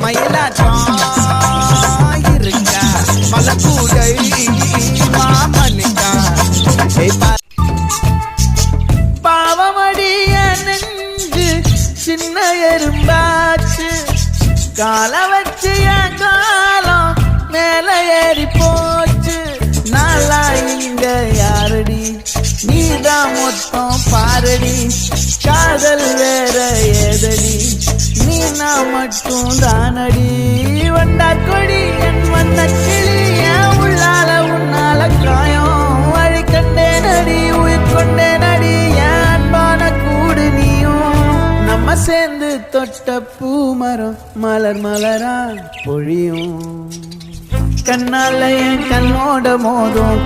மயிலாட்டம் இருக்கா மலக்கூடை மாமனுக்கா பாவமடிய நெஞ்சு சின்ன எறும்பாச்சு கால வச்சு என் காலம் மேல ஏறி போச்சு நாளா இங்க யாரடி நீதான் மொத்தம் பாரடி காதல் வேற ஏதடி நீ நான் மட்டும் தானடி வண்டா கொடி என் வண்ண கிளி என் உள்ளால உன்னால காயம் வழி கண்டேன் அடி உயிர் கொண்டேன் அடி என் அன்பான கூடு நீயும் நம்ம சேர்ந்து தொட்ட பூமரம் மலர் மலரா பொழியும் கண்ணால என் கண்ணோட மோதும்